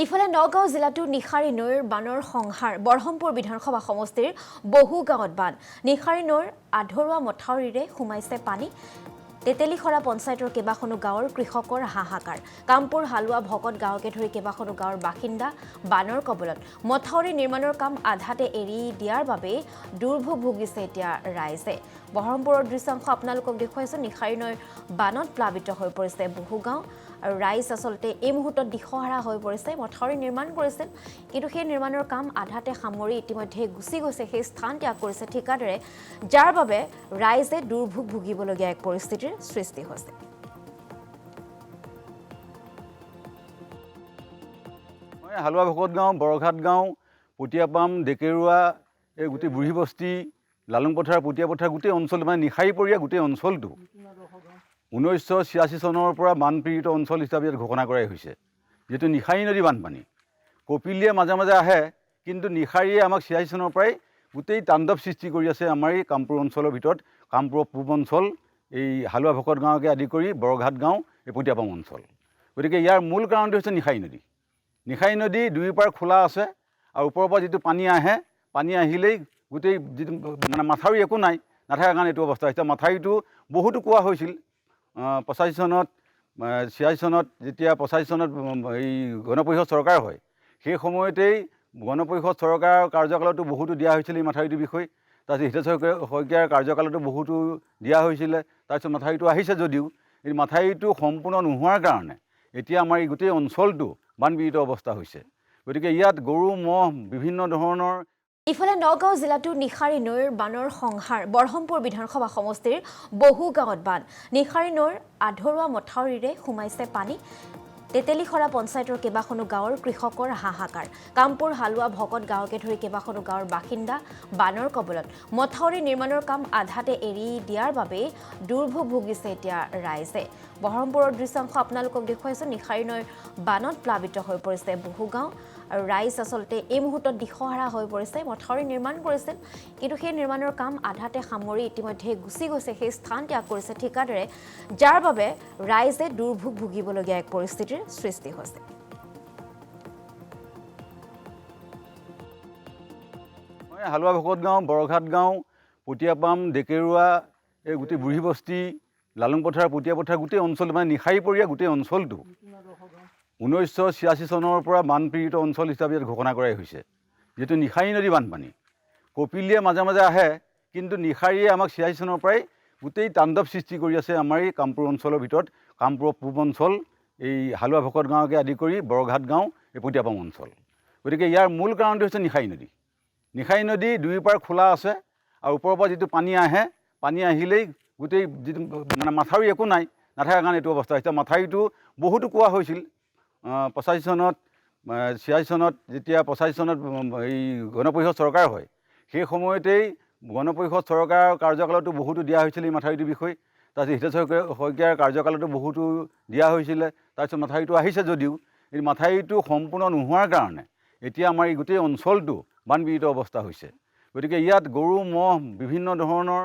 ইফালে নগাঁও জিলাটো নিশাৰী নৈৰ বানৰ সংহাৰ বৰহমপুৰ বিধানসভা সমষ্টিৰ বহু গাঁৱত বান নিশাৰী নৈৰ আধৰুৱা মথাউৰিৰে সোমাইছে পানী তেতেলীখৰা পঞ্চায়তৰ কেইবাখনো গাঁৱৰ কৃষকৰ হাহাকাৰ কামপুৰ হালুৱা ভকত গাঁৱকে ধৰি কেইবাখনো গাঁৱৰ বাসিন্দা বানৰ কবলত মথাউৰি নিৰ্মাণৰ কাম আধাতে এৰি দিয়াৰ বাবে দুৰ্ভোগ ভুগিছে এতিয়া ৰাইজে বৰহমপুৰৰ দৃশ্যাংশ আপোনালোকক দেখুৱাইছো নিশাৰী নৈৰ বানত প্লাবিত হৈ পৰিছে বহু গাঁও আৰু ৰাইজ আসলতে এই মুহূৰ্তত দিশহাৰা হৈ পৰিছে মথাউৰি নিৰ্মাণ কৰিছিল কিন্তু সেই নিৰ্মাণৰ কাম আধাতে সামৰি ইতিমধ্যে গুচি গৈছে সেই স্থান ত্যাগ কৰিছে ঠিকাদাৰে যাৰ বাবে ৰাইজে দুৰ্ভোগ ভুগিবলগীয়া এক পৰিস্থিতিৰ সৃষ্টি হৈছে হালুৱা ভকত গাঁও বৰঘাট গাঁও পটিয়াপাম ডেকেৰুৱা এই গোটেই বুঢ়ী বস্তি লালুং পথাৰ পটিয়া পথাৰ গোটেই অঞ্চল মানে নিশাৰীপৰীয়া গোটেই অঞ্চলটো 1986 চনৰ পৰা বানপীড়িত অঞ্চল হিচাপে ইয়াত ঘোষণা কৰাই হৈছে যেহেতু নিশাৰী নদী বানপানী কপিলীয়ে মাজে মাজে আহে কিন্তু নিশাৰীয়ে আমাক 86 চনৰ পৰাই গোটেই তাণ্ডৱ সৃষ্টি কৰি আছে আমাৰ এই কামপুৰ অঞ্চলৰ ভিতৰত কামপুৰ পূব অঞ্চল এই হালুৱা ভকত গাঁৱকে আদি কৰি বৰঘাট গাঁও এই পটিয়াপাম অঞ্চল গতিকে ইয়াৰ মূল কাৰণটো হৈছে নিশাৰী নদী দুই পাৰ খোলা আছে আৰু ওপৰৰ পৰা যিটো পানী আহে পানী আহিলেই গোটেই যিটো মানে মাথাউৰি একো নাই নাথাকাৰ কাৰণে এইটো অৱস্থা হৈছে মাথাউৰিটো বহুতো কোৱা হৈছিল 85 চনত 86 চনত যেতিয়া 85 চনত এই গণপৰিষদ চৰকাৰ হয় সেই সময়তেই গণপৰিষদ চৰকাৰৰ কাৰ্যকালতো বহুতো দিয়া হৈছিল এই মাথাউৰিটোৰ বিষয়ে তাৰপিছত হিতেশ্বৰ শইকীয়াৰ কাৰ্যকালতো বহুতো দিয়া হৈছিলে তাৰপিছত মাথাউৰিটো আহিছে যদিও এই মাথাউৰিটো সম্পূৰ্ণ নোহোৱাৰ কাৰণে এতিয়া আমাৰ এই গোটেই অঞ্চলটো বানপীড়িত অৱস্থা হৈছে গতিকে ইয়াত গৰু মহ বিভিন্ন ধৰণৰ ইফালে নগাঁও জিলাটো নিশাৰী নৈৰ বানৰ সংহাৰ বৰহমপুৰ বিধানসভা সমষ্টিৰ বহু গাঁৱত বান নিশাৰী নৈৰ আধৰুৱা মথাউৰিৰে সোমাইছে পানী তেতেলীখৰা পঞ্চায়তৰ কেইবাখনো গাঁৱৰ কৃষকৰ হাহাকাৰ কামপুৰ হালুৱা ভকত গাঁৱকে ধৰি কেইবাখনো গাঁৱৰ বাসিন্দা বানৰ কবলত মথাউৰি নিৰ্মাণৰ কাম আধাতে এৰি দিয়াৰ বাবে দুৰ্ভোগ ভুগিছে এতিয়া ৰাইজে বৰহমপুৰৰ দৃশ্যাংশ আপোনালোকক দেখুৱাইছো নিশাৰী নৈৰ বানত প্লাবিত হৈ পৰিছে বহু গাঁও আৰু ৰাইজ আসলতে এই মুহূৰ্তত দিশহাৰা হৈ পৰিছে মথাউৰি নিৰ্মাণ কৰিছিল কিন্তু সেই নিৰ্মাণৰ কাম আধাতে সামৰি ইতিমধ্যে গুচি গৈছে সেই স্থান ত্যাগ কৰিছে ঠিকাদাৰে যাৰ বাবে ৰাইজে দুৰ্ভোগ ভুগিবলগীয়া এক পৰিস্থিতিৰ সৃষ্টি হৈছে হালুৱা ভকত গাঁও বৰঘাট গাঁও পটিয়াপাম ডেকেৰুৱা এই গোটেই বুঢ়ী বস্তি লালুং পথাৰ পটিয়া পথাৰ গোটেই অঞ্চল মানে নিশাৰীপৰীয়া গোটেই অঞ্চলটো 1986 চনৰ পৰা বানপীড়িত অঞ্চল হিচাপে ইয়াত ঘোষণা কৰাই হৈছে যেহেতু নিশাৰী নদী বানপানী কপিলীয়ে মাজে মাজে আহে কিন্তু নিশাৰীয়ে আমাক 86 চনৰ পৰাই গোটেই তাণ্ডৱ সৃষ্টি কৰি আছে আমাৰ এই কামপুৰ অঞ্চলৰ ভিতৰত কামপুৰ পূব অঞ্চল এই হালুৱা ভকত গাঁৱকে আদি কৰি বৰঘাট গাঁও এই পটিয়াপাম অঞ্চল গতিকে ইয়াৰ মূল কাৰণটো হৈছে নিশাৰী নদী দুই পাৰ খোলা আছে আৰু ওপৰৰ পৰা যিটো পানী আহে পানী আহিলেই গোটেই যিটো মানে মাথাউৰি একো নাই নাথাকাৰ কাৰণে এইটো অৱস্থা হৈছে মাথাউৰিটো বহুতো কোৱা হৈছিল 85 চনত 86 চনত যেতিয়া 85 চনত এই গণপৰিষদ চৰকাৰ হয় সেই সময়তেই গণপৰিষদ চৰকাৰৰ কাৰ্যকালতো বহুতো দিয়া হৈছিল এই মাথাউৰিটোৰ বিষয়ে তাৰপিছত হিতেশ্বৰ শইকীয়াৰ কাৰ্যকালতো বহুতো দিয়া হৈছিলে তাৰপিছত মাথাউৰিটো আহিছে যদিও এই মাথাউৰিটো সম্পূৰ্ণ নোহোৱাৰ কাৰণে এতিয়া আমাৰ এই গোটেই অঞ্চলটো বানপীড়িত অৱস্থা হৈছে গতিকে ইয়াত গৰু মহ বিভিন্ন ধৰণৰ